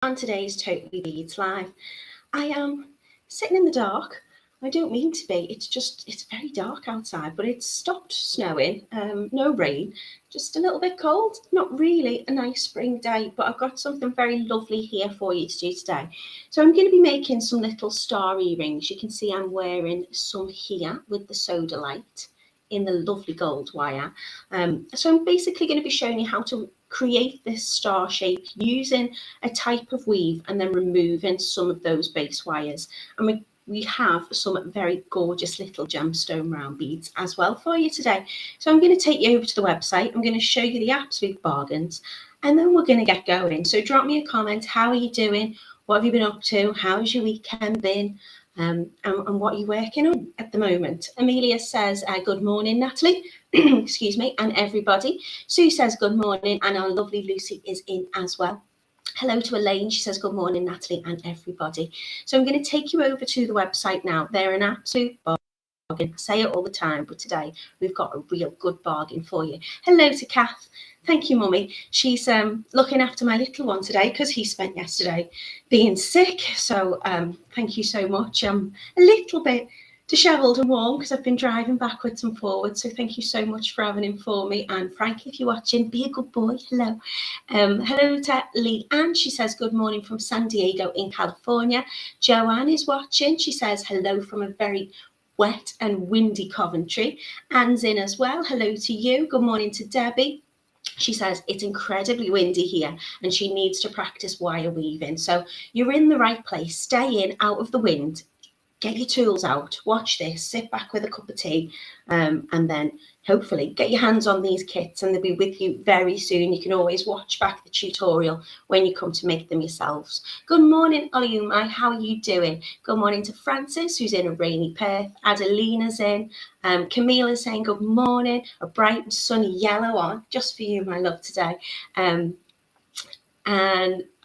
on today's Totally Beads Live. I am sitting in the dark. I don't mean to be. It's very dark outside, but it's stopped snowing. No rain, just a little bit cold. Not really a nice spring day, but I've got something very lovely here for you to do today. So I'm going to be making some little star earrings. You can see I'm wearing some here with the soda light in the lovely gold wire. So I'm basically going to be showing you how to create this star shape using a type of weave and then removing some of those base wires. And we have some very gorgeous little gemstone round beads as well for you today. So I'm going to take you over to the website. I'm going to show you the absolute bargains and then we're going to get going. So drop me a comment. How are you doing? What have you been up to? How's your weekend been? And what are you working on at the moment? Amelia says, good morning, Natalie. Excuse me, and everybody. Sue says, good morning, and our lovely Lucy is in as well. Hello to Elaine. She says, good morning, Natalie, and everybody. So I'm going to take you over to the website now. They're an absolute bargain. I say it all the time, but today we've got a real good bargain for you. Hello to Kath. Thank you, Mummy. She's looking after my little one today because he spent yesterday being sick. So thank you so much. I'm a little bit dishevelled and warm because I've been driving backwards and forwards. So thank you so much for having him for me. And Frank, if you're watching, be a good boy. Hello. Hello to Lee Ann. She says, good morning from San Diego in California. Joanne is watching. She says, hello from a very wet and windy Coventry. Anne's in as well. Hello to you. Good morning to Debbie. She says it's incredibly windy here and she needs to practice wire weaving. So you're in the right place. Stay in, out of the wind. Get your tools out, watch this, sit back with a cup of tea, and then hopefully get your hands on these kits and they'll be with you very soon. You can always watch back the tutorial when you come to make them yourselves. Good morning, Olumai. How are you doing? Good morning to Francis, who's in a rainy Perth. Adelina's in. Camila's saying good morning. A bright and sunny yellow on, just for you, my love, today. And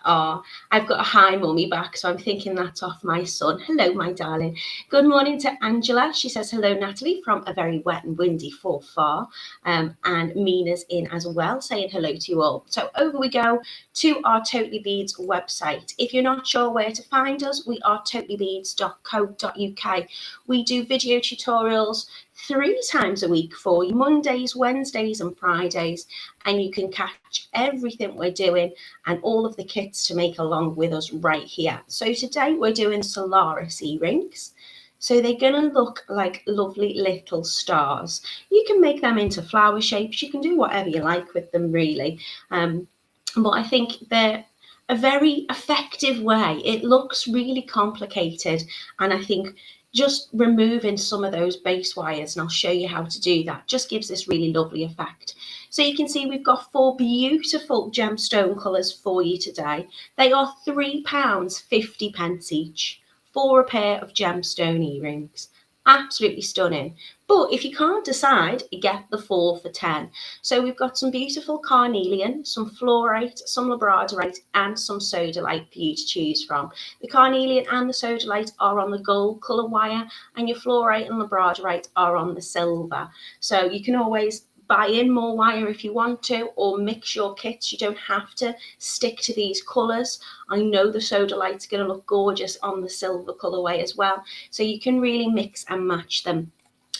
I've got a hi mummy back, so I'm thinking that's off my son. Hello, my darling. Good morning to Angela. She says, hello, Natalie, from a very wet and windy Forth Far. And Mina's in as well, saying hello to you all. So over we go to our Totally Beads website. If you're not sure where to find us, we are totallybeads.co.uk. We do video tutorials 3 times a week for you, Mondays, Wednesdays and Fridays, and you can catch everything we're doing and all of the kits to make along with us right here. So today we're doing Solaris earrings. So they're going to look like lovely little stars. You can make them into flower shapes. You can do whatever you like with them, really. But I think they're a very effective way. It looks really complicated, and I think just removing some of those base wires, and I'll show you how to do that, just gives this really lovely effect. So you can see we've got 4 beautiful gemstone colours for you today. They are £3.50 each for a pair of gemstone earrings. Absolutely stunning. But if you can't decide, you get the 4 for 10. So we've got some beautiful carnelian, some fluorite, some labradorite, and some sodalite for you to choose from. The carnelian and the sodalite are on the gold colour wire, and your fluorite and labradorite are on the silver. So you can always buy in more wire if you want to, or mix your kits. You don't have to stick to these colours. I know the sodalite's going to look gorgeous on the silver colourway as well, so you can really mix and match them.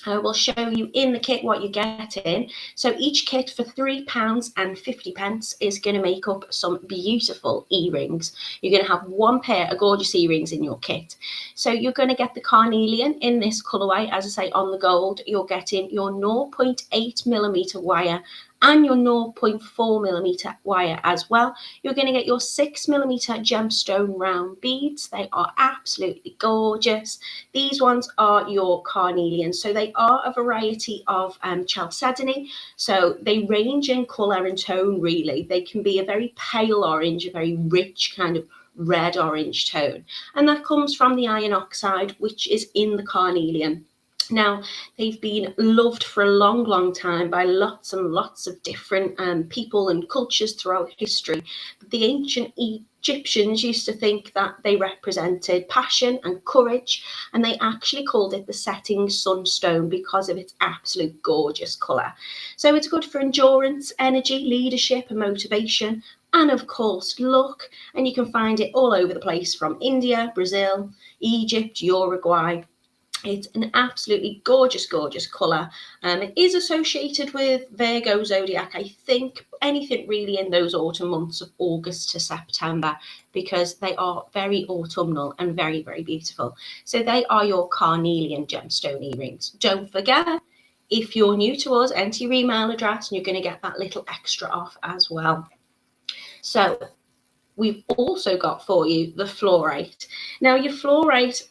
I will show you in the kit what you're getting. So each kit for £3.50 is going to make up some beautiful earrings. You're going to have 1 pair of gorgeous earrings in your kit. So you're going to get the carnelian in this colourway, as I say, on the gold. You're getting your 0.8mm wire and your 0.4mm wire as well. You're going to get your 6mm gemstone round beads. They are absolutely gorgeous. These ones are your carnelian. So they are a variety of chalcedony. So they range in colour and tone, really. They can be a very pale orange, a very rich kind of red orange tone. And that comes from the iron oxide, which is in the carnelian. Now, they've been loved for a long, long time by lots and lots of different people and cultures throughout history. The ancient Egyptians used to think that they represented passion and courage, and they actually called it the setting sunstone because of its absolute gorgeous colour. So it's good for endurance, energy, leadership and motivation, And of course, look, and you can find it all over the place from India, Brazil, Egypt, Uruguay. It's an absolutely gorgeous, gorgeous colour. It is associated with Virgo zodiac, I think, anything really in those autumn months of August to September, because they are very autumnal and very, very beautiful. So they are your carnelian gemstone earrings. Don't forget, if you're new to us, enter your email address and you're going to get that little extra off as well. So we've also got for you the fluorite. Now your fluorite,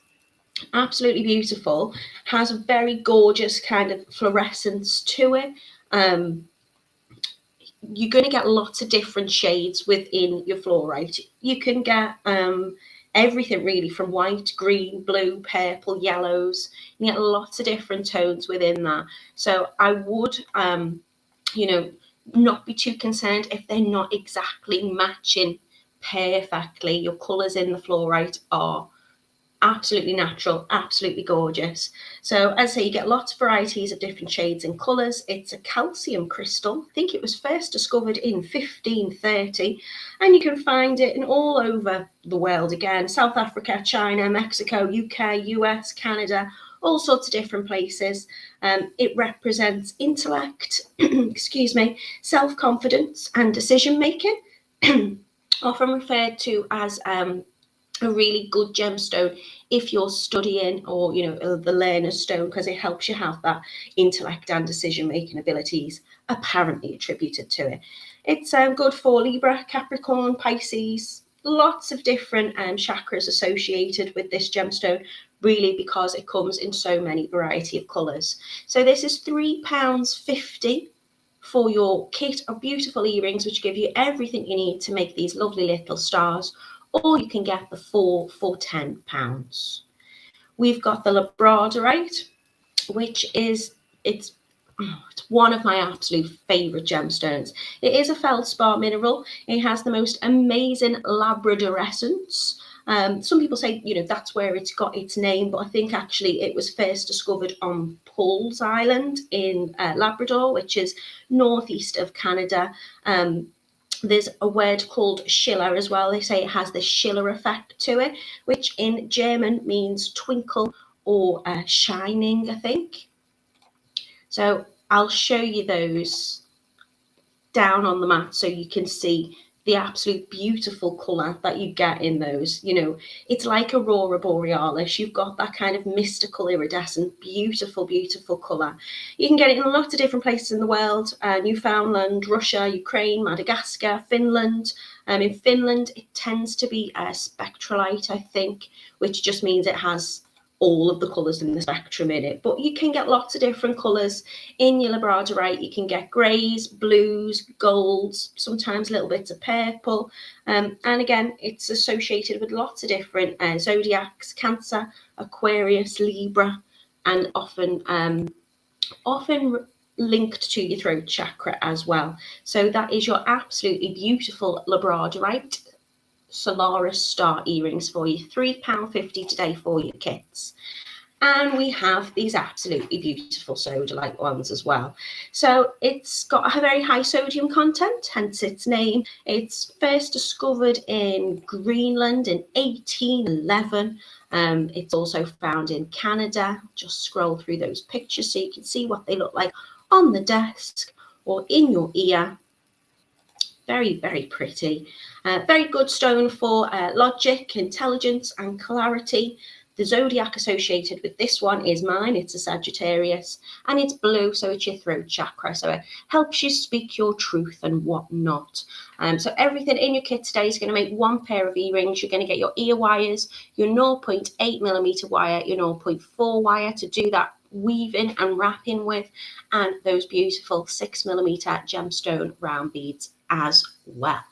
absolutely beautiful, has a very gorgeous kind of fluorescence to it. You're going to get lots of different shades within your fluorite. You can get everything really from white, green, blue, purple, yellows. You get lots of different tones within that. So I would, not be too concerned if they're not exactly matching perfectly. Your colours in the fluorite are absolutely natural, absolutely gorgeous. So as I say, you get lots of varieties of different shades and colours. It's a calcium crystal. I think it was first discovered in 1530, and you can find it in all over the world again: South Africa, China, Mexico, UK, US, Canada, all sorts of different places. It represents intellect, excuse me, self-confidence and decision making, often referred to as a really good gemstone if you're studying, or the learner's stone, because it helps you have that intellect and decision making abilities apparently attributed to it. It's good for Libra, Capricorn, Pisces, lots of different chakras associated with this gemstone, really, because it comes in so many variety of colours. So this is £3.50 for your kit of beautiful earrings, which give you everything you need to make these lovely little stars, or you can get the 4 for £10. We've got the labradorite, which is, it's one of my absolute favourite gemstones. It is a feldspar mineral. It has the most amazing labradorescence. Some people say, that's where it's got its name, but I think actually it was first discovered on Paul's Island in Labrador, which is northeast of Canada. There's a word called Schiller as well. They say it has the Schiller effect to it, which in German means twinkle or shining, I think. So I'll show you those down on the mat so you can see the absolute beautiful colour that you get in those. It's like Aurora Borealis. You've got that kind of mystical, iridescent, beautiful, beautiful colour. You can get it in a lot of different places in the world: Newfoundland, Russia, Ukraine, Madagascar, Finland. In Finland, it tends to be spectralite, I think, which just means it has all of the colours in the spectrum in it. But you can get lots of different colours in your labradorite. You can get greys, blues, golds, sometimes little bits of purple. And again, it's associated with lots of different zodiacs: Cancer, Aquarius, Libra, and often linked to your throat chakra as well. So that is your absolutely beautiful labradorite Solaris star earrings for you, £3.50 today for your kits. And we have these absolutely beautiful sodalite ones as well. So it's got a very high sodium content, hence its name. It's first discovered in Greenland in 1811. It's also found in Canada. Just scroll through those pictures so you can see what they look like on the desk or in your ear. Very, very pretty. Very good stone for logic, intelligence, and clarity. The zodiac associated with this one is mine. It's a Sagittarius, and it's blue, so it's your throat chakra. So it helps you speak your truth and whatnot. So everything in your kit today is going to make one pair of earrings. You're going to get your ear wires, your 0.8mm wire, your 0.4 wire to do that weaving and wrapping with, and those beautiful 6mm gemstone round beads as well.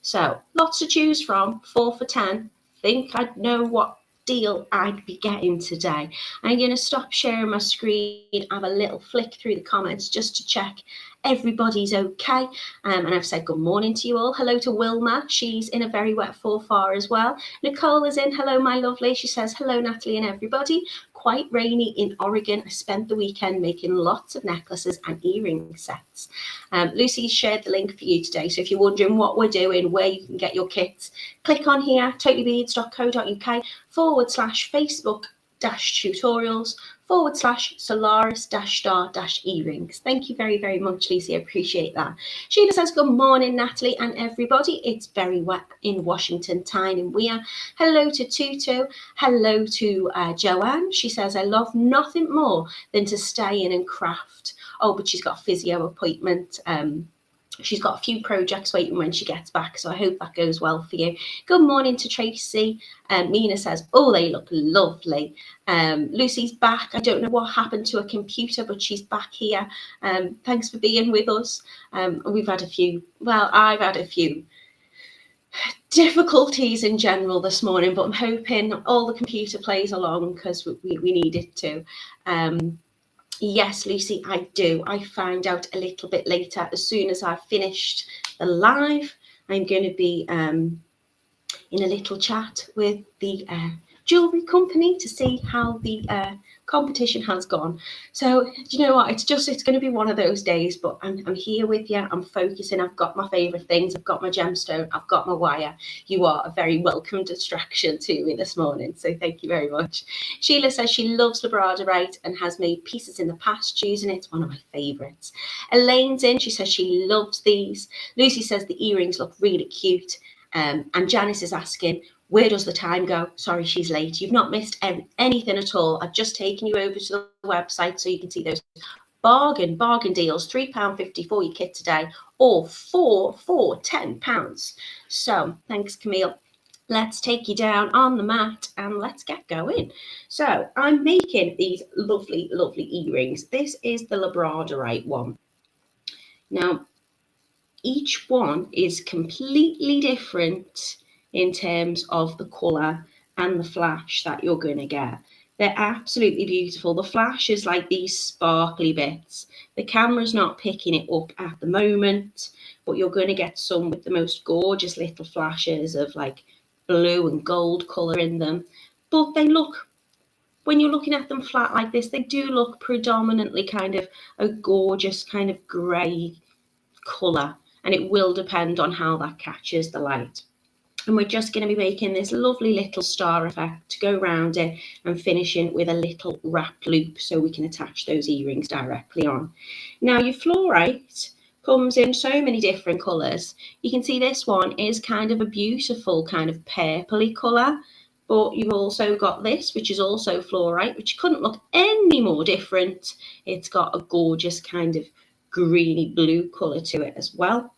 So lots to choose from, 4 for £10. Think I'd know what deal I'd be getting today. I'm going to stop sharing my screen, have a little flick through the comments just to check everybody's okay. And I've said good morning to you all. Hello to Wilma. She's in a very wet 4-4 as well. Nicole is in. Hello, my lovely. She says, hello, Natalie and everybody. Quite rainy in Oregon. I spent the weekend making lots of necklaces and earring sets. Lucy shared the link for you today. So if you're wondering what we're doing, where you can get your kits, click on here, totallybeads.co.uk/Facebook-tutorials /Solaris-star-earrings. Thank you very, very much, Lucy. I appreciate that. Sheila says, good morning, Natalie and everybody. It's very wet in Washington, Tyne and Weir. Hello to Tutu. Hello to Joanne. She says, I love nothing more than to stay in and craft. Oh, but she's got a physio appointment. She's got a few projects waiting when she gets back, so I hope that goes well for you. Good morning to Tracy. Mina says, oh, they look lovely. Lucy's back. I don't know what happened to her computer, but she's back here. Thanks for being with us. I've had a few difficulties in general this morning, but I'm hoping all the computer plays along because we need it to. Yes, Lucy, I do. I find out a little bit later. As soon as I've finished the live, I'm going to be in a little chat with the jewellery company to see how the competition has gone. So, do you know what? It's going to be one of those days, but I'm here with you. I'm focusing. I've got my favourite things. I've got my gemstone. I've got my wire. You are a very welcome distraction to me this morning. So thank you very much. Sheila says she loves labradorite and has made pieces in the past using it. It's one of my favourites. Elaine's in. She says she loves these. Lucy says the earrings look really cute. And Janice is asking, where does the time go? Sorry, she's late. You've not missed anything at all. I've just taken you over to the website so you can see those bargain deals. £3.50 for your kit today, or four for £10. So thanks, Camille. Let's take you down on the mat and let's get going. So I'm making these lovely, lovely earrings. This is the labradorite one. Now, each one is completely different in terms of the colour and the flash that you're going to get. They're absolutely beautiful. The flash is like these sparkly bits. The camera's not picking it up at the moment, but you're going to get some with the most gorgeous little flashes of like blue and gold colour in them. But they look, when you're looking at them flat like this, they do look predominantly kind of a gorgeous kind of grey colour. And it will depend on how that catches the light. And we're just going to be making this lovely little star effect to go around it and finishing with a little wrapped loop so we can attach those earrings directly on. Now your fluorite comes in so many different colours. You can see this one is kind of a beautiful kind of purpley colour, but you've also got this, which is also fluorite, which couldn't look any more different. It's got a gorgeous kind of greeny blue colour to it as well.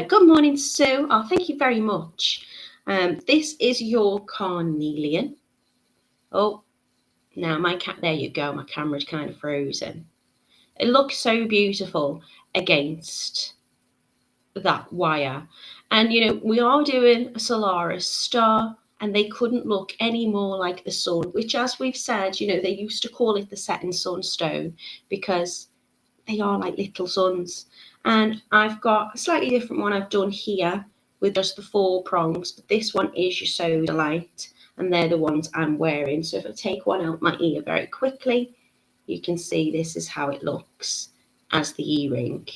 Good morning, Sue. Oh, thank you very much. This is your carnelian. Oh, now there you go. My camera's kind of frozen. It looks so beautiful against that wire. And, you know, we are doing a Solaris star and they couldn't look any more like the sun, which, as we've said, you know, they used to call it the setting sunstone because they are like little suns. And I've got a slightly different one I've done here with just the 4 prongs, but this one is your sodalite, and they're the ones I'm wearing. So if I take one out my ear very quickly, you can see this is how it looks as the earring.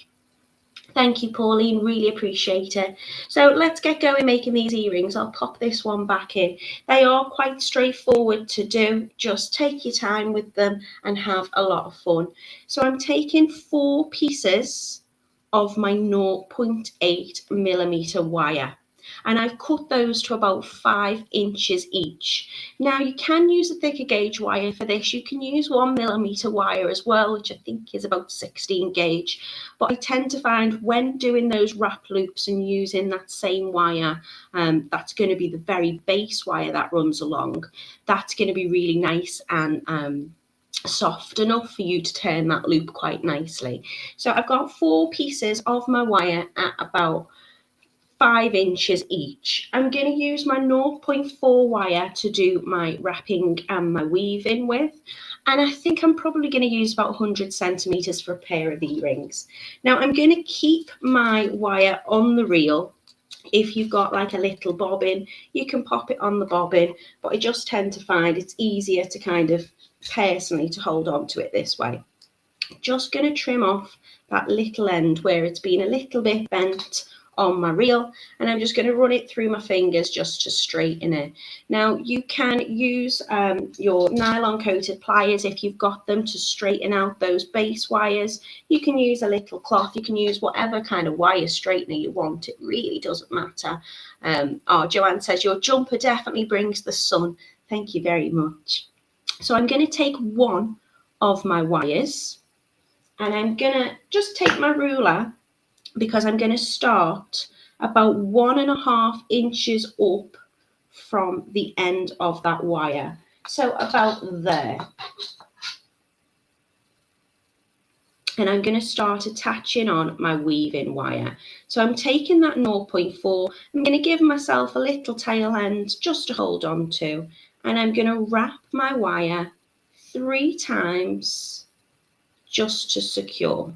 Thank you, Pauline. Really appreciate it. So let's get going making these earrings. I'll pop this one back in. They are quite straightforward to do. Just take your time with them and have a lot of fun. So I'm taking 4 pieces of my 0.8mm wire. And I've cut those to about 5 inches each. Now you can use a thicker gauge wire for this. You can use 1mm wire as well, which I think is about 16 gauge. But I tend to find when doing those wrap loops and using that same wire, that's going to be the very base wire that runs along. That's going to be really nice and soft enough for you to turn that loop quite nicely. So I've got 4 pieces of my wire at about 5 inches each. I'm going to use my 0.4 wire to do my wrapping and my weaving with. And I think I'm probably going to use about 100 centimeters for a pair of earrings. Now I'm going to keep my wire on the reel. If you've got like a little bobbin, you can pop it on the bobbin, but I just tend to find it's easier to kind of personally to hold on to it this way. Just going to trim off that little end where it's been a little bit bent on my reel, and I'm just going to run it through my fingers just to straighten it. Now you can use your nylon coated pliers if you've got them to straighten out those base wires. You can use a little cloth, you can use whatever kind of wire straightener you want, it really doesn't matter. Joanne says your jumper definitely brings the sun. Thank you very much. So I'm going to take one of my wires and I'm going to just take my ruler, because I'm going to start about 1.5 inches up from the end of that wire. So about there. And I'm going to start attaching on my weaving wire. So I'm taking that 0.4, I'm going to give myself a little tail end just to hold on to, and I'm going to wrap my wire 3 times just to secure.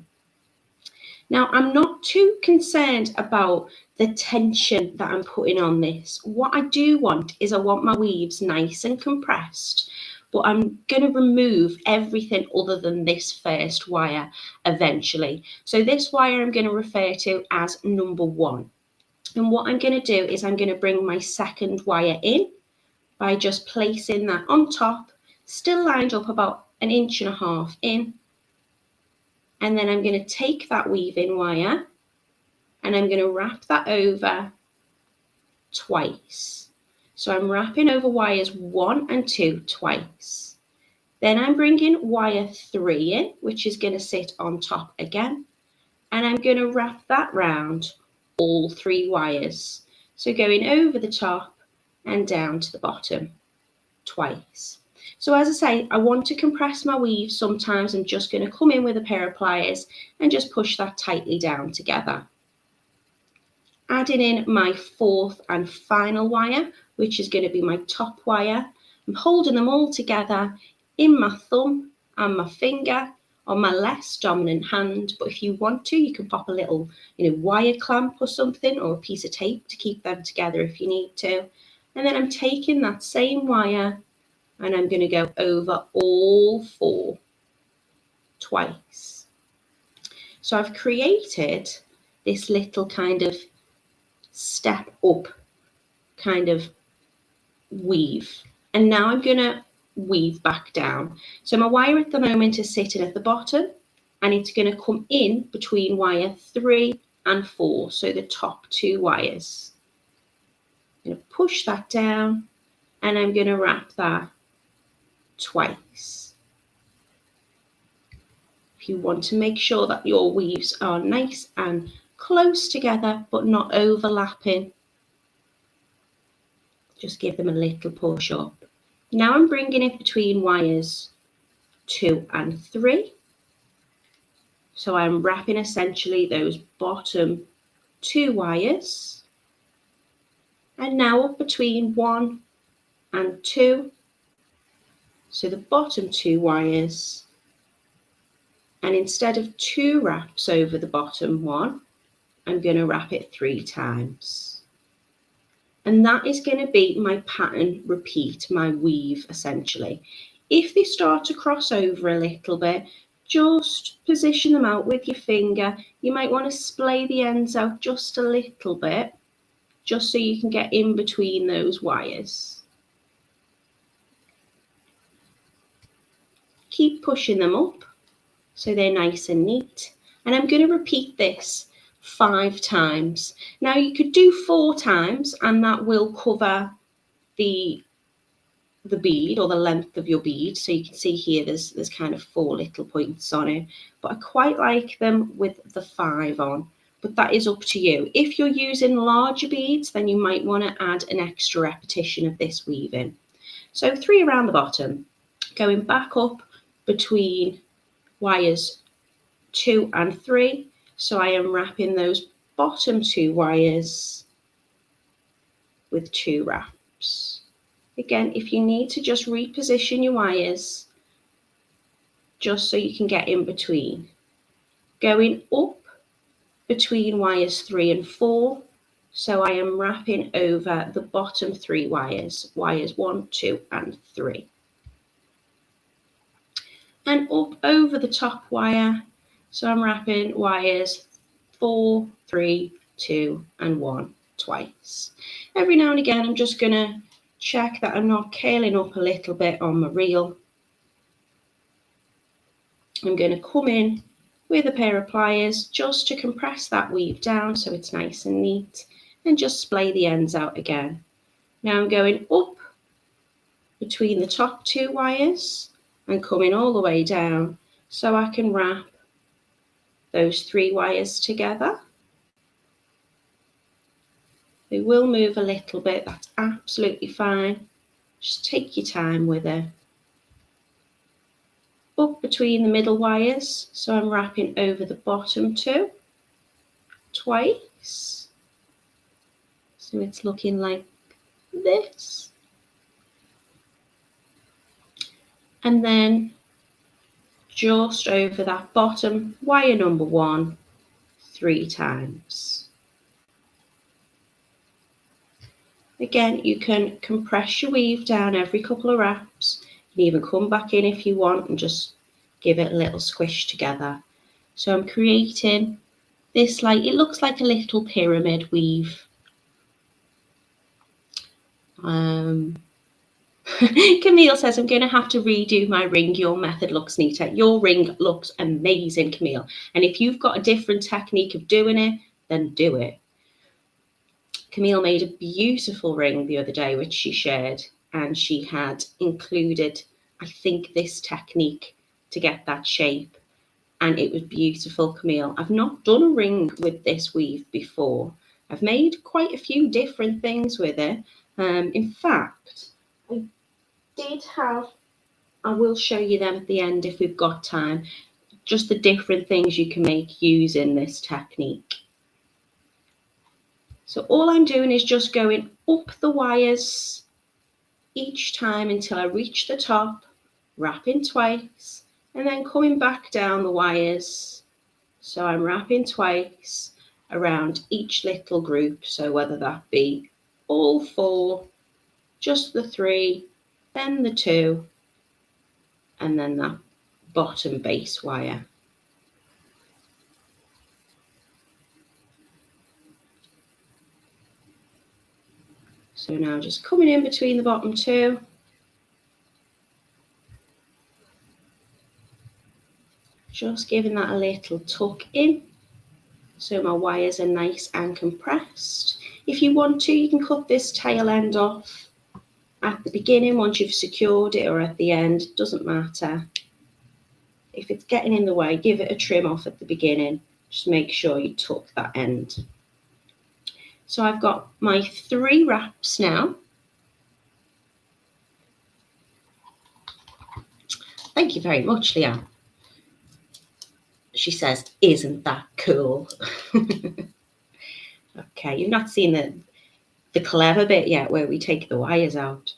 Now, I'm not too concerned about the tension that I'm putting on this. What I do want is I want my weaves nice and compressed, but I'm going to remove everything other than this first wire eventually. So this wire I'm going to refer to as number 1. And what I'm going to do is I'm going to bring my second wire in by just placing that on top, still lined up about 1.5 inches in. And then I'm going to take that weaving wire and I'm going to wrap that over twice. So I'm wrapping over wires 1 and 2 twice. Then I'm bringing wire 3 in, which is going to sit on top again. And I'm going to wrap that round all 3 wires. So going over the top and down to the bottom twice. So as I say, I want to compress my weave. Sometimes I'm just going to come in with a pair of pliers and just push that tightly down together. Adding in my 4th and final wire, which is going to be my top wire. I'm holding them all together in my thumb and my finger on my less dominant hand. But if you want to, you can pop a little, wire clamp or something, or a piece of tape to keep them together if you need to. And then I'm taking that same wire and I'm going to go over all 4 twice. So I've created this little kind of step up kind of weave. And now I'm going to weave back down. So my wire at the moment is sitting at the bottom and it's going to come in between wire 3 and 4. So the top 2 wires. I'm going to push that down and I'm going to wrap that twice. If you want to make sure that your weaves are nice and close together but not overlapping, just give them a little push up. Now I'm bringing it between wires 2 and 3. So I'm wrapping essentially those bottom 2 wires. And now up between 1 and 2. So the bottom 2 wires, and instead of 2 wraps over the bottom one, I'm going to wrap it 3 times. And that is going to be my pattern repeat, my weave essentially. If they start to cross over a little bit, just position them out with your finger. You might want to splay the ends out just a little bit, just so you can get in between those wires. Keep pushing them up so they're nice and neat. And I'm going to repeat this 5 times. Now you could do 4 times and that will cover the bead or the length of your bead. So you can see here there's kind of 4 little points on it. But I quite like them with the 5 on. But that is up to you. If you're using larger beads, then you might want to add an extra repetition of this weaving. So 3 around the bottom, going back up between wires 2 and 3. So I am wrapping those bottom 2 wires with 2 wraps. Again, if you need to just reposition your wires, just so you can get in between. Going up between wires 3 and 4, so I am wrapping over the bottom 3 wires, wires 1, 2 and 3. And up over the top wire, so I'm wrapping wires 4, 3, 2 and 1 twice. Every now and again I'm just going to check that I'm not curling up a little bit on my reel. I'm going to come in with a pair of pliers just to compress that weave down so it's nice and neat, and just splay the ends out again. Now I'm going up between the top 2 wires and coming all the way down so I can wrap those 3 wires together. They will move a little bit, that's absolutely fine. Just take your time with it. Up between the middle wires, so I'm wrapping over the bottom 2 twice. So it's looking like this. And then just over that bottom wire number 1 3 times. Again, you can compress your weave down every couple of wraps. You can even come back in if you want and just give it a little squish together. So I'm creating this, like, it looks like a little pyramid weave. Camille says, I'm going to have to redo my ring. Your method looks neater. Your ring looks amazing, Camille. And if you've got a different technique of doing it, then do it. Camille made a beautiful ring the other day, which she shared, and she had included, I think, this technique to get that shape. And it was beautiful, Camille. I've not done a ring with this weave before. I've made quite a few different things with it. In fact, I did have, I will show you them at the end if we've got time, just the different things you can make using this technique. So all I'm doing is just going up the wires each time until I reach the top, wrapping twice, and then coming back down the wires. So I'm wrapping twice around each little group. So whether that be all 4, just the 3, then the 2, and then that bottom base wire. So now just coming in between the bottom 2. Just giving that a little tuck in so my wires are nice and compressed. If you want to, you can cut this tail end off at the beginning once you've secured it, or at the end, doesn't matter. If it's getting in the way, give it a trim off at the beginning. Just make sure you tuck that end. So I've got my 3 wraps now. Thank you very much, Leanne. She says, isn't that cool? Okay, you've not seen the clever bit yet where we take the wires out.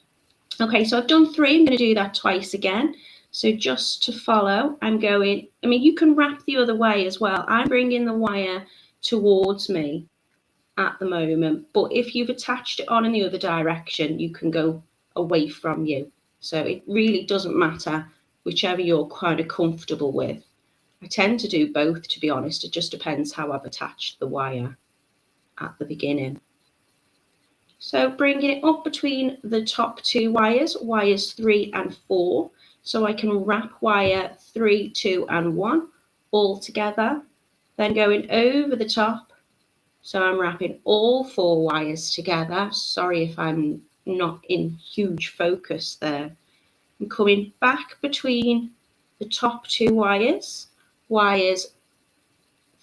Okay, so I've done 3. I'm going to do that twice again. So just to follow, I'm going, I mean, you can wrap the other way as well. I'm bringing the wire towards me at the moment, but if you've attached it on in the other direction, you can go away from you. So it really doesn't matter, whichever you're kind of comfortable with. I tend to do both, to be honest. It just depends how I've attached the wire at the beginning. So bringing it up between the top 2 wires, wires 3 and 4, so I can wrap wire 3, 2 and 1 all together. Then going over the top, so I'm wrapping all 4 wires together. Sorry if I'm not in huge focus there. I'm coming back between the top 2 wires, wires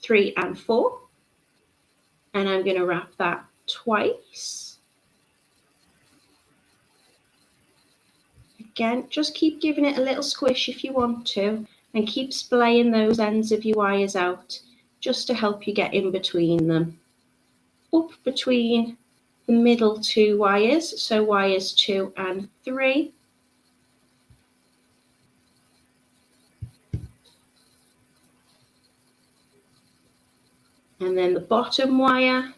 3 and 4, and I'm going to wrap that twice. Again, just keep giving it a little squish if you want to, and keep splaying those ends of your wires out just to help you get in between them. Up between the middle 2 wires, so wires 2 and 3. And then the bottom wire,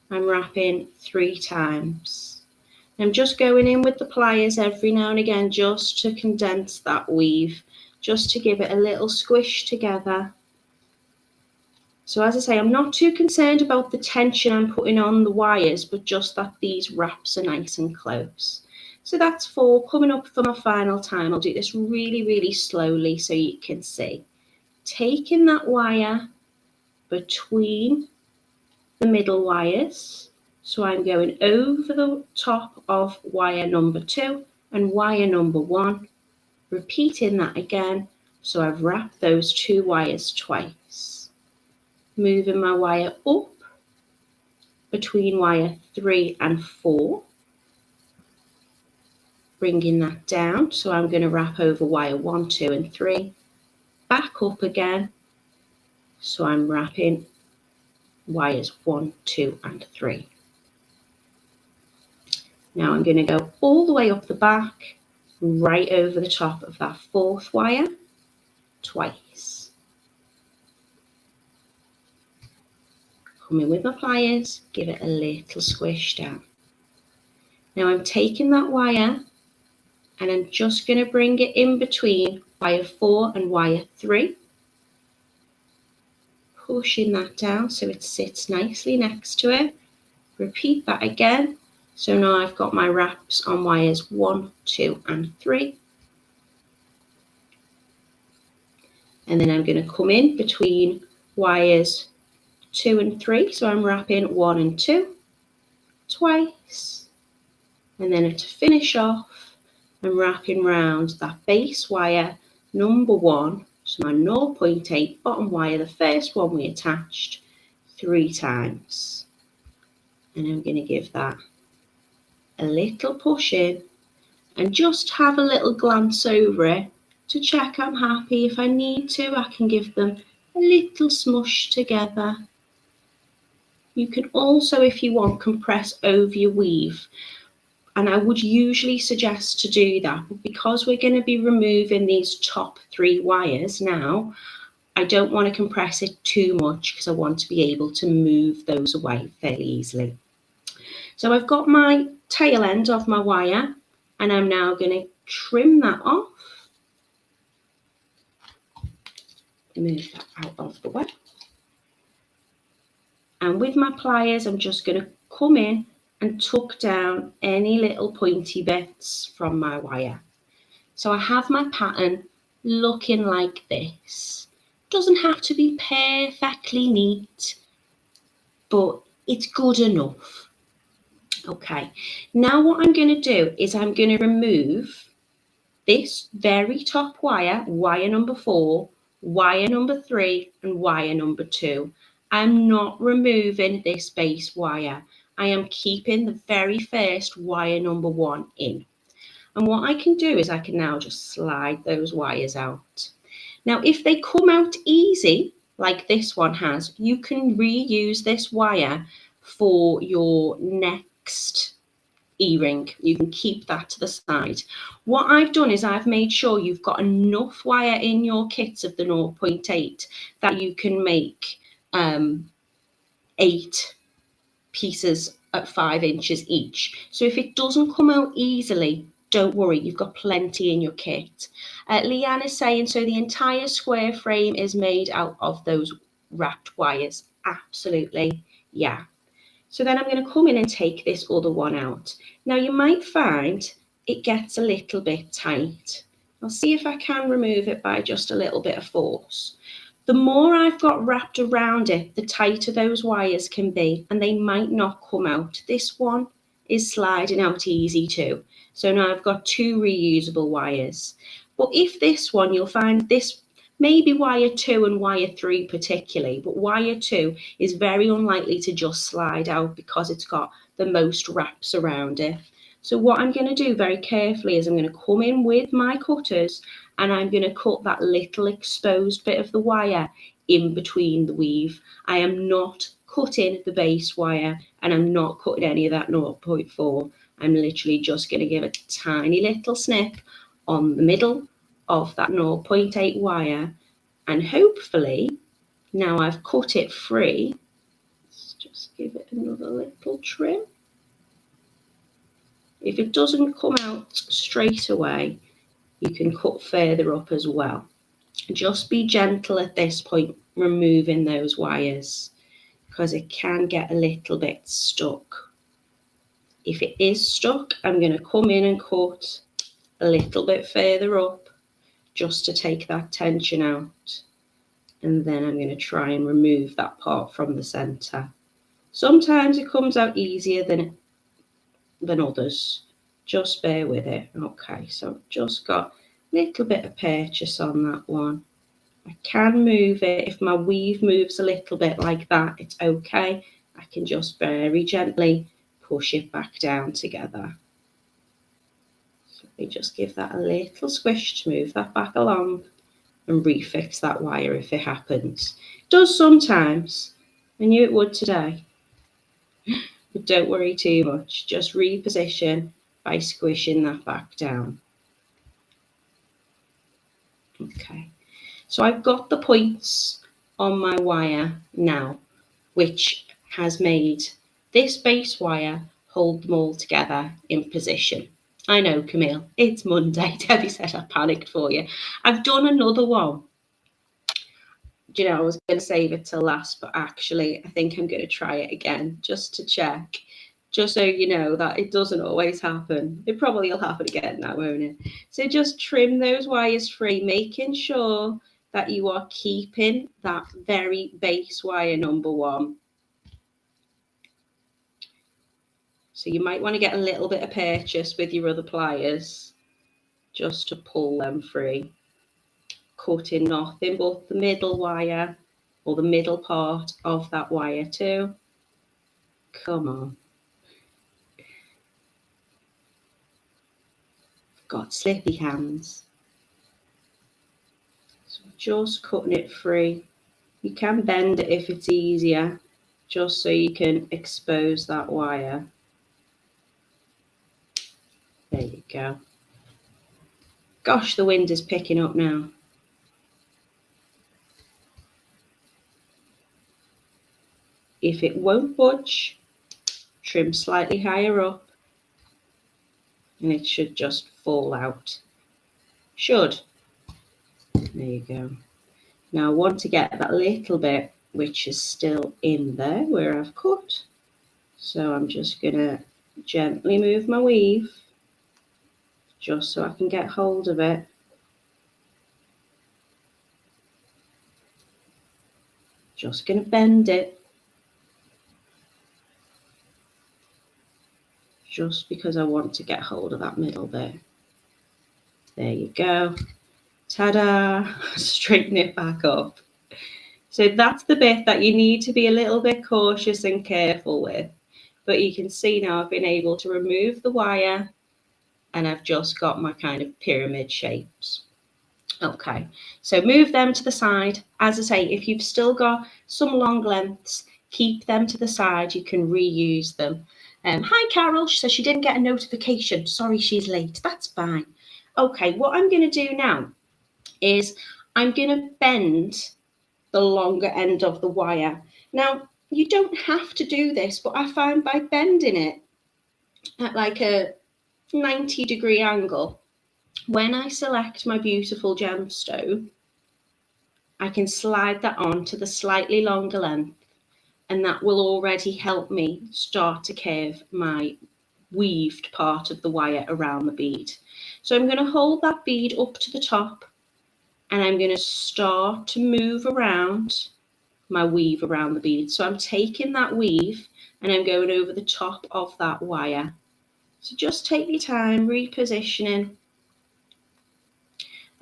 I'm wrapping 3 times. I'm just going in with the pliers every now and again just to condense that weave, just to give it a little squish together. So as I say, I'm not too concerned about the tension I'm putting on the wires, but just that these wraps are nice and close. So that's 4. Coming up for my final time, I'll do this really, really slowly so you can see. Taking that wire between the middle wires. So I'm going over the top of wire number 2 and wire number 1, repeating that again. So I've wrapped those 2 wires twice. Moving my wire up between wire 3 and 4, bringing that down. So I'm going to wrap over wire 1, 2 and 3, back up again. So I'm wrapping wires 1, 2 and 3. Now I'm going to go all the way up the back, right over the top of that 4th wire twice. Come in with my pliers, give it a little squish down. Now I'm taking that wire and I'm just going to bring it in between wire 4 and wire 3. Pushing that down so it sits nicely next to it. Repeat that again. So now I've got my wraps on wires 1, 2 and 3. And then I'm going to come in between wires 2 and 3. So I'm wrapping 1 and 2 twice. And then to finish off, I'm wrapping round that base wire number 1. So my 0.8 bottom wire, the first one we attached, 3 times. And I'm going to give that a little push in and just have a little glance over it to check I'm happy. If I need to, I can give them a little smush together. You can also, if you want, compress over your weave. And I would usually suggest to do that, but because we're going to be removing these top 3 wires now, I don't want to compress it too much because I want to be able to move those away fairly easily. So I've got my tail end of my wire and I'm now going to trim that off. Move that out of the way. And with my pliers, I'm just going to come in and tuck down any little pointy bits from my wire. So I have my pattern looking like this. Doesn't have to be perfectly neat, but it's good enough. Okay, now what I'm going to do is I'm going to remove this very top wire, wire number 4, wire number 3 and wire number 2. I'm not removing this base wire. I am keeping the very first wire number 1 in. And what I can do is I can now just slide those wires out. Now, if they come out easy, like this one has, you can reuse this wire for your next e-ring. You can keep that to the side. What I've done is I've made sure you've got enough wire in your kits of the 0.8 that you can make 8 pieces at 5 inches each. So if it doesn't come out easily, don't worry, you've got plenty in your kit. Leanne is saying, so the entire square frame is made out of those wrapped wires. Absolutely, yeah. So then I'm going to come in and take this other one out. Now you might find it gets a little bit tight. I'll see if I can remove it by just a little bit of force. The more I've got wrapped around it, the tighter those wires can be, and they might not come out. This one is sliding out easy too. So now I've got 2 reusable wires. But if this one, you'll find this, maybe wire 2 and wire 3 particularly, but wire 2 is very unlikely to just slide out because it's got the most wraps around it. So what I'm going to do very carefully is I'm going to come in with my cutters and I'm going to cut that little exposed bit of the wire in between the weave. I am not cutting the base wire, and I'm not cutting any of that 0.4. I'm literally just going to give a tiny little snip on the middle of that 0.8 wire, and hopefully now I've cut it free. Let's just give it another little trim. If it doesn't come out straight away, you can cut further up as well. Just be gentle at this point, removing those wires, because it can get a little bit stuck. If it is stuck, I'm going to come in and cut a little bit further up just to take that tension out. And then I'm going to try and remove that part from the center. Sometimes it comes out easier than others. Just bear with it. Okay, so I've just got a little bit of purchase on that one. I can move it. If my weave moves a little bit like that, it's okay. I can just very gently push it back down together. So let me just give that a little squish to move that back along and refix that wire if it happens. It does sometimes. I knew it would today. But don't worry too much. Just reposition by squishing that back down. Okay. So I've got the points on my wire now, which has made this base wire hold them all together in position. I know, Camille, it's Monday. Debbie said I panicked for you. I've done another one. Do you know, I was going to save it till last, but actually I think I'm going to try it again just to check, just so you know that it doesn't always happen. It probably will happen again now, won't it? So just trim those wires free, making sure that you are keeping that very base wire number 1. So you might want to get a little bit of purchase with your other pliers just to pull them free. Cutting nothing but the middle wire or the middle part of that wire too. Come on. I've got slippy hands. So just cutting it free. You can bend it if it's easier, just so you can expose that wire. There you go. Gosh, the wind is picking up now. If it won't budge, trim slightly higher up and it should just fall out. Should. There you go. Now I want to get that little bit which is still in there where I've cut. So I'm just going to gently move my weave just so I can get hold of it. Just going to bend it. Just because I want to get hold of that middle bit. There you go. Ta-da! Straighten it back up. So that's the bit that you need to be a little bit cautious and careful with. But you can see now I've been able to remove the wire and I've just got my kind of pyramid shapes. Okay, so move them to the side. As I say, if you've still got some long lengths, keep them to the side. You can reuse them. Hi, Carol. She says she didn't get a notification. Sorry, she's late. That's fine. Okay, what I'm going to do now is I'm going to bend the longer end of the wire. Now, you don't have to do this, but I find by bending it at like a 90-degree angle, when I select my beautiful gemstone, I can slide that on to the slightly longer length, and that will already help me start to curve my weaved part of the wire around the bead. So I'm going to hold that bead up to the top, and I'm going to start to move around my weave around the bead. So I'm taking that weave and I'm going over the top of that wire. So just take your time repositioning.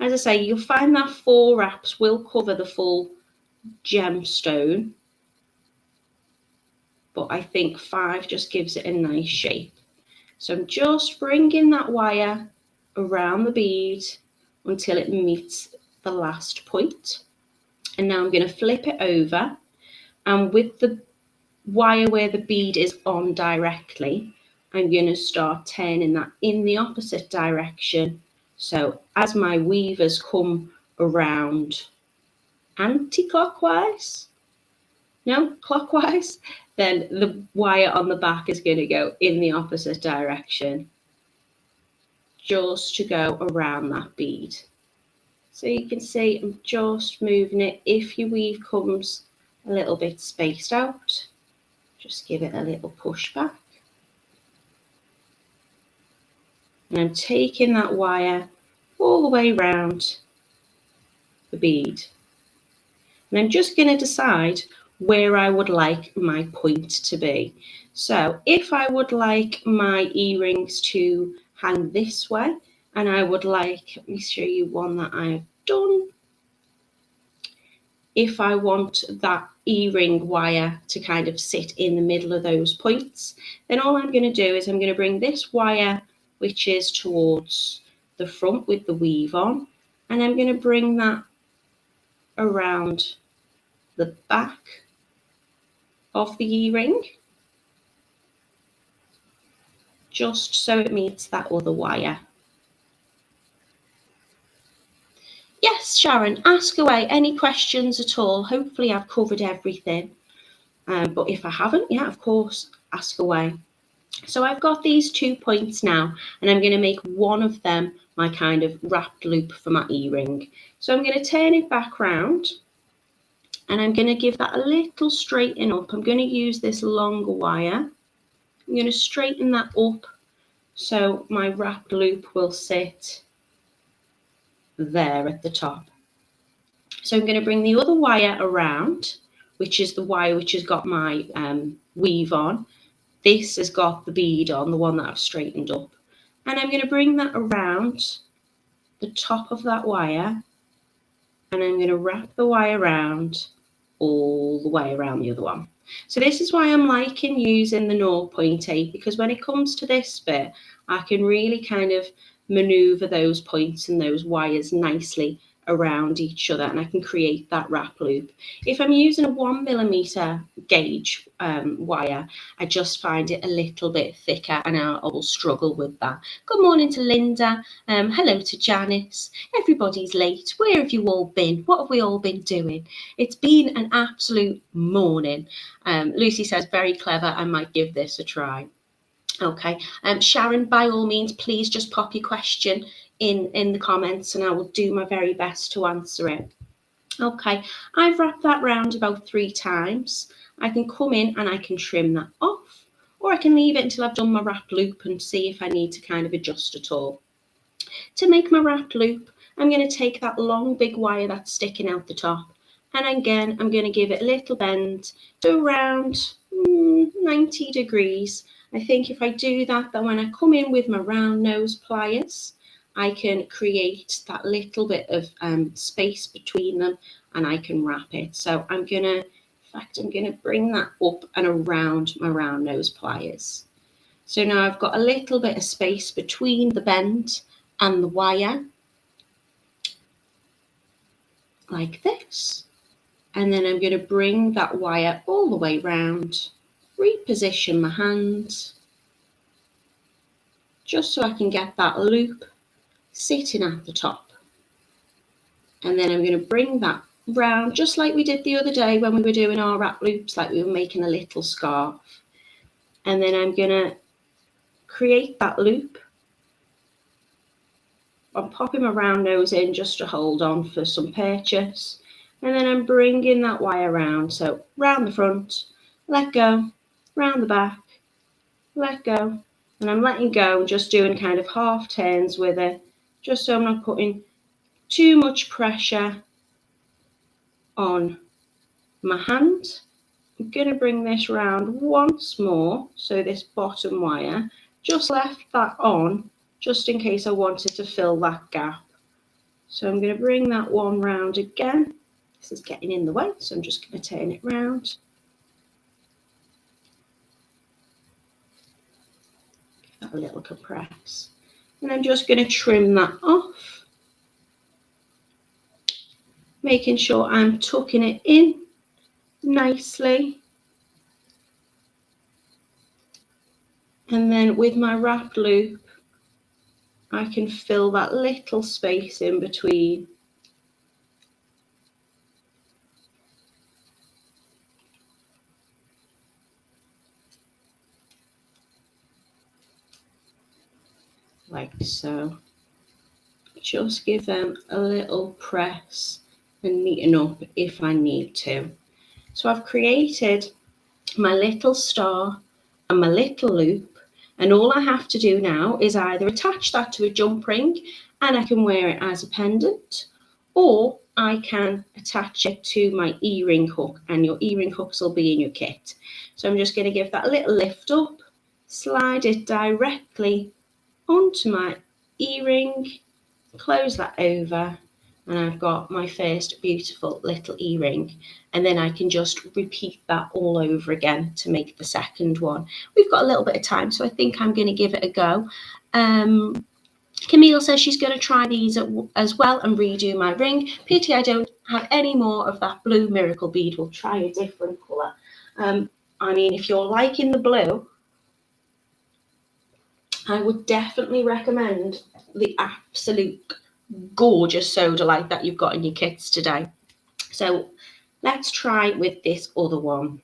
As I say, you'll find that 4 wraps will cover the full gemstone, but I think 5 just gives it a nice shape. So I'm just bringing that wire around the bead until it meets the last point. And now I'm going to flip it over, and with the wire where the bead is on directly, I'm going to start turning that in the opposite direction. So as my weavers come around anti-clockwise, no, clockwise, then the wire on the back is going to go in the opposite direction, just to go around that bead. So you can see I'm just moving it. If your weave comes a little bit spaced out, just give it a little push back. And I'm taking that wire all the way around the bead. And I'm just going to decide where I would like my point to be. So if I would like my earrings to hang this way, and I would like, let me show you one that I've done. If I want that earring wire to kind of sit in the middle of those points, then all I'm going to do is I'm going to bring this wire, which is towards the front with the weave on, and I'm going to bring that around the back of the earring, just so it meets that other wire. Yes, Sharon, ask away. Any questions at all? Hopefully I've covered everything. But if I haven't, yeah, of course, ask away. So I've got these 2 points now, and I'm going to make one of them my kind of wrapped loop for my earring. So I'm going to turn it back round, and I'm going to give that a little straighten up. I'm going to use this longer wire. I'm going to straighten that up so my wrapped loop will sit there at the top. So I'm going to bring the other wire around, which is the wire which has got my weave on. This has got the bead on, the one that I've straightened up. And I'm going to bring that around the top of that wire, and I'm going to wrap the wire around all the way around the other one. So this is why I'm liking using the 0.8, because when it comes to this bit, I can really kind of maneuver those points and those wires nicely around each other, and I can create that wrap loop. If I'm using a 1mm gauge wire, I just find it a little bit thicker, and I will struggle with that. Good morning to Linda. Hello to Janice. Everybody's late. Where have you all been? What have we all been doing? It's been an absolute morning. Lucy says, very clever. I might give this a try. Okay, Sharon, by all means, please just pop your question in the comments, and I will do my very best to answer it. Okay, I've wrapped that round about 3 times. I can come in and I can trim that off, or I can leave it until I've done my wrap loop and see if I need to kind of adjust at all. To make my wrap loop, I'm going to take that long big wire that's sticking out the top, and again I'm going to give it a little bend to around 90 degrees. I think if I do that, then when I come in with my round nose pliers, I can create that little bit of space between them, and I can wrap it. So I'm going to bring that up and around my round nose pliers. So now I've got a little bit of space between the bend and the wire, like this. And then I'm going to bring that wire all the way round, reposition my hand, just so I can get that loop sitting at the top. And then I'm going to bring that round, just like we did the other day when we were doing our wrap loops, like we were making a little scarf. And then I'm going to create that loop. I'm popping my round nose in just to hold on for some purchase. And then I'm bringing that wire around. So round the front, let go, round the back, let go. And I'm letting go, just doing kind of half turns with it, just so I'm not putting too much pressure on my hand. I'm going to bring this round once more. So this bottom wire, just left that on, just in case I wanted to fill that gap. So I'm going to bring that one round again. This is getting in the way, so I'm just going to turn it round. Give that a little compress. And I'm just going to trim that off, making sure I'm tucking it in nicely. And then with my wrap loop, I can fill that little space in between. Like so. Just give them a little press and neaten up if I need to. So I've created my little star and my little loop, and all I have to do now is either attach that to a jump ring and I can wear it as a pendant, or I can attach it to my e-ring hook, and your e-ring hooks will be in your kit. So I'm just going to give that a little lift up, slide it directly onto my e-ring, close that over, and I've got my first beautiful little e-ring, and then I can just repeat that all over again to make the second one. We've got a little bit of time, so I think I'm going to give it a go. Camille says she's going to try these as well and redo my ring. Pity I don't have any more of that blue miracle bead. We'll try a different colour. I mean, if you're liking the blue, I would definitely recommend the absolute gorgeous soda light that you've got in your kits today. So let's try with this other one.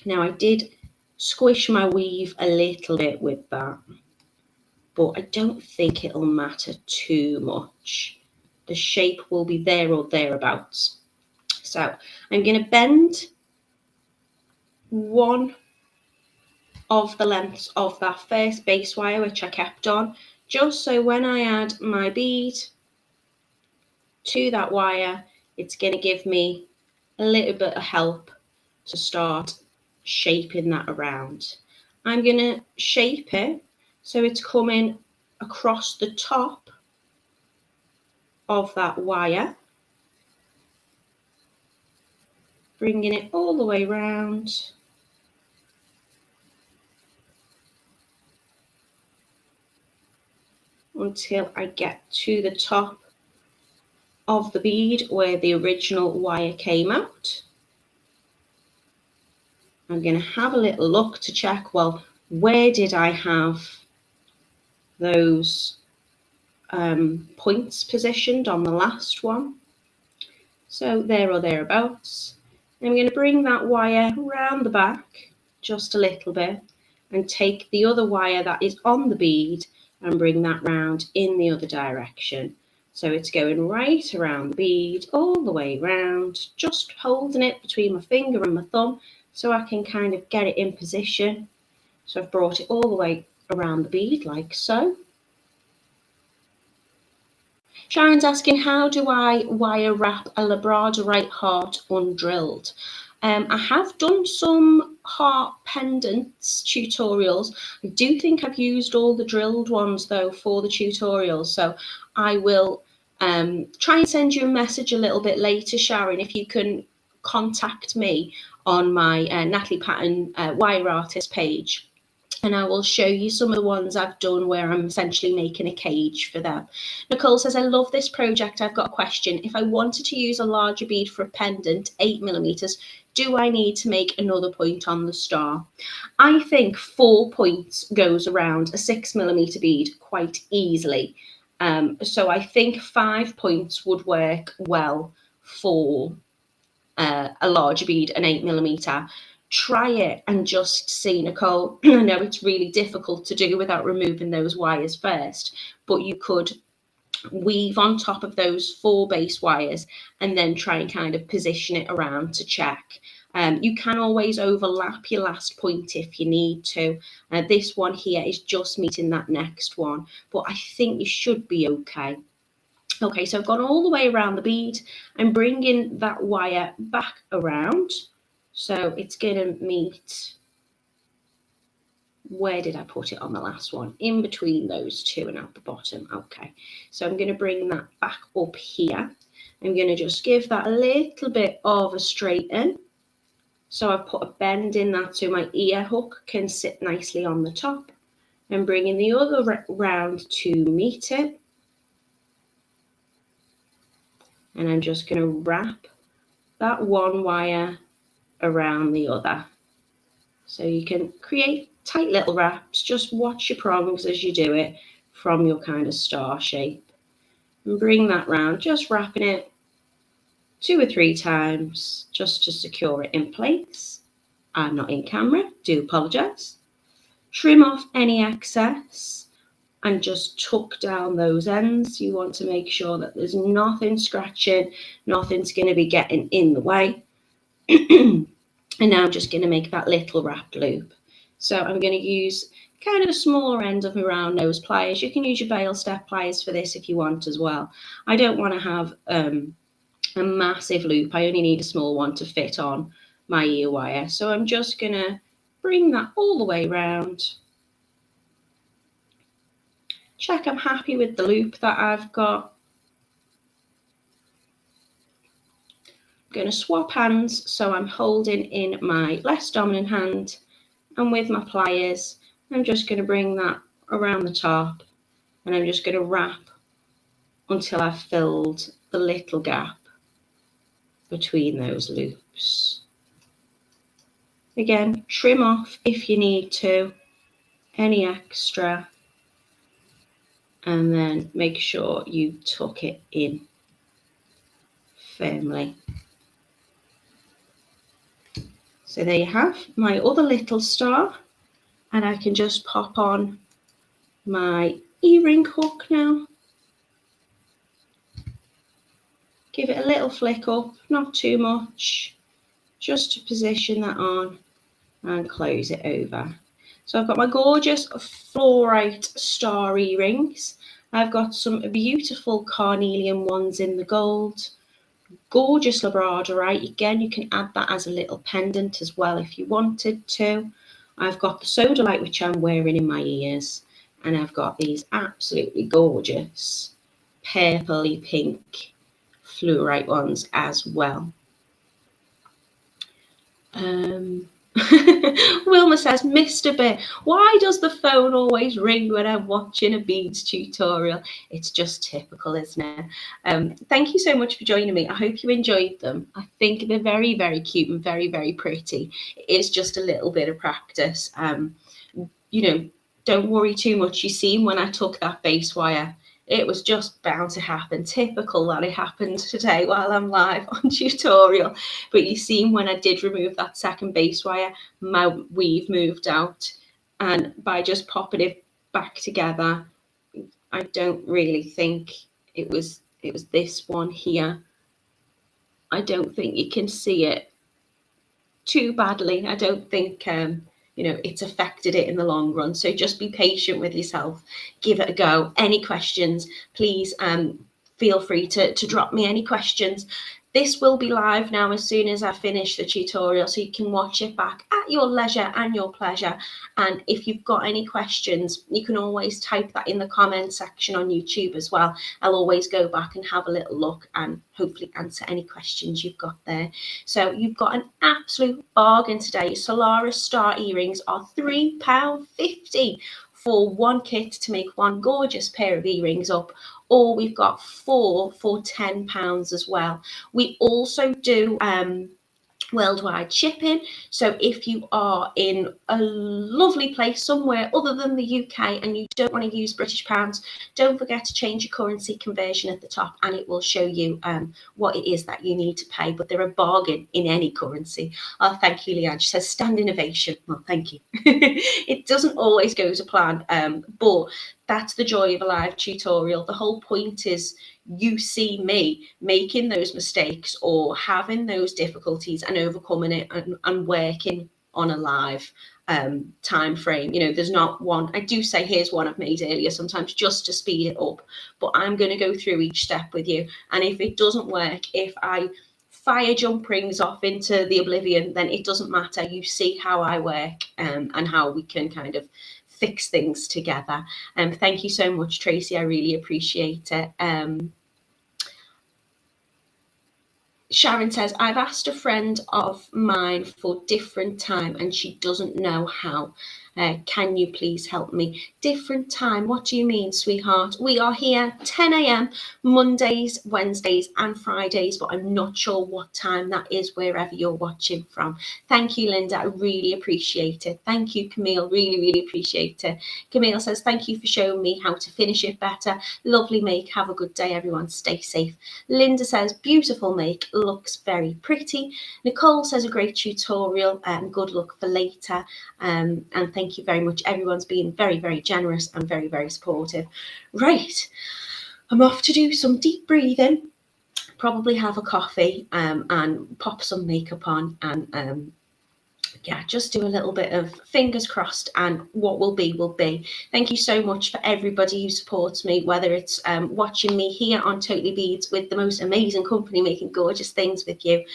Now I did squish my weave a little bit with that, but I don't think it'll matter too much. The shape will be there or thereabouts. So I'm going to bend one of the lengths of that first base wire which I kept on, just so when I add my bead to that wire, it's going to give me a little bit of help to start shaping that around. I'm going to shape it so it's coming across the top of that wire, bringing it all the way round. Until I get to the top of the bead where the original wire came out. I'm going to have a little look to check, well, where did I have those points positioned on the last one? So there or thereabouts. I'm going to bring that wire round the back just a little bit and take the other wire that is on the bead and bring that round in the other direction. So it's going right around the bead, all the way round, just holding it between my finger and my thumb so I can kind of get it in position. So I've brought it all the way around the bead like so. Sharon's asking, how do I wire wrap a labradorite heart undrilled? I have done some heart pendants tutorials. I do think I've used all the drilled ones though for the tutorials, so I will try and send you a message a little bit later, Sharon, if you can contact me on my Natalie Patton wire artist page. And I will show you some of the ones I've done where I'm essentially making a cage for them. Nicole says, I love this project. I've got a question. If I wanted to use a larger bead for a pendant, 8mm, do I need to make another point on the star? I think 4 points goes around a 6mm bead quite easily. So I think 5 points would work well for a larger bead, an 8mm. Try it and just see, Nicole. I know it's really difficult to do without removing those wires first, but you could weave on top of those 4 base wires and then try and kind of position it around to check. You can always overlap your last point if you need to. This one here is just meeting that next one, but I think you should be okay. Okay, so I've gone all the way around the bead. I'm bringing that wire back around. So it's going to meet, where did I put it on the last one? In between those two and at the bottom. Okay, so I'm going to bring that back up here. I'm going to just give that a little bit of a straighten. So I've put a bend in that so my ear hook can sit nicely on the top. I'm bringing the other round to meet it. And I'm just going to wrap that one wire around the other. So you can create tight little wraps. Just watch your prongs as you do it from your kind of star shape. And bring that round, just wrapping it 2 or 3 times just to secure it in place. I'm not in camera, do apologise. Trim off any excess and just tuck down those ends. You want to make sure that there's nothing scratching, nothing's going to be getting in the way. And now I'm just going to make that little wrapped loop. So I'm going to use kind of the smaller end of my round nose pliers. You can use your bail step pliers for this if you want as well. I don't want to have a massive loop. I only need a small one to fit on my ear wire. So I'm just going to bring that all the way around. Check I'm happy with the loop that I've got. I'm going to swap hands, so I'm holding in my less dominant hand, and with my pliers I'm just going to bring that around the top, and I'm just going to wrap until I've filled the little gap between those loops. Again, trim off if you need to any extra, and then make sure you tuck it in firmly. So there you have my other little star, and I can just pop on my earring hook now. Give it a little flick up, not too much, just to position that on and close it over. So I've got my gorgeous fluorite star earrings. I've got some beautiful carnelian ones in the gold. Gorgeous labradorite. Again, you can add that as a little pendant as well if you wanted to. I've got the sodalite, which I'm wearing in my ears, and I've got these absolutely gorgeous purpley pink fluorite ones as well. Wilma says, Mr. Bear, why does the phone always ring when I'm watching a beads tutorial? It's just typical, isn't it? Thank you so much for joining me. I hope you enjoyed them. I think they're very, very cute and very, very pretty. It is just a little bit of practice. You know, don't worry too much. You see, when I took that base wire, it was just bound to happen. Typical that it happened today while I'm live on tutorial. But you see, when I did remove that second base wire, my weave moved out. And by just popping it back together, I don't really think it was this one here. I don't think you can see it too badly. I don't think you know, it's affected it in the long run. So just be patient with yourself. Give it a go. Any questions, please feel free to drop me any questions. This will be live now as soon as I finish the tutorial, so you can watch it back at your leisure and your pleasure. And if you've got any questions, you can always type that in the comment section on YouTube as well. I'll always go back and have a little look and hopefully answer any questions you've got there. So you've got an absolute bargain today. Solaris Star earrings are £3.50 for one kit to make one gorgeous pair of earrings up, or we've got 4 for £10 as well. We also do worldwide shipping. So if you are in a lovely place somewhere other than the UK and you don't want to use British pounds, don't forget to change your currency conversion at the top, and it will show you what it is that you need to pay. But they're a bargain in any currency. Oh, thank you, Leanne. She says standing ovation. Well, thank you. It doesn't always go to plan, but that's the joy of a live tutorial. The whole point is you see me making those mistakes or having those difficulties and overcoming it and working on a live time frame. You know, there's not one. I do say here's one I've made earlier sometimes just to speed it up, but I'm going to go through each step with you. And if it doesn't work, if I fire jump rings off into the oblivion, then it doesn't matter. You see how I work and how we can kind of fix things together. Thank you so much, Tracy. I really appreciate it. Sharon says, I've asked a friend of mine for different time and she doesn't know how. Can you please help me? Different time. What do you mean, sweetheart? We are here 10 a.m. Mondays, Wednesdays and Fridays, but I'm not sure what time that is wherever you're watching from. Thank you, Linda. I really appreciate it. Thank you, Camille. Really, really appreciate it. Camille says, thank you for showing me how to finish it better. Lovely make. Have a good day, everyone. Stay safe. Linda says, beautiful make. Looks very pretty. Nicole says, a great tutorial and good luck for later. And thank you very much. Everyone's been very, very generous and very, very supportive. Right. I'm off to do some deep breathing, probably have a coffee and pop some makeup on and yeah, just do a little bit of fingers crossed, and what will be will be. Thank you so much for everybody who supports me, whether it's watching me here on TotallyBeads with the most amazing company making gorgeous things with you,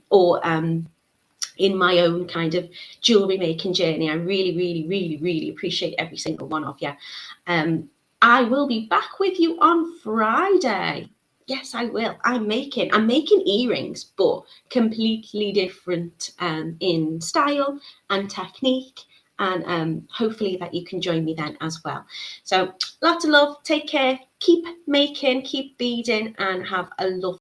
or in my own kind of jewellery making journey. I really, really, really, really appreciate every single one of you. I will be back with you on Friday. Yes, I will. I'm making earrings, but completely different in style and technique. And hopefully that you can join me then as well. So lots of love. Take care. Keep making, keep beading, and have a lovely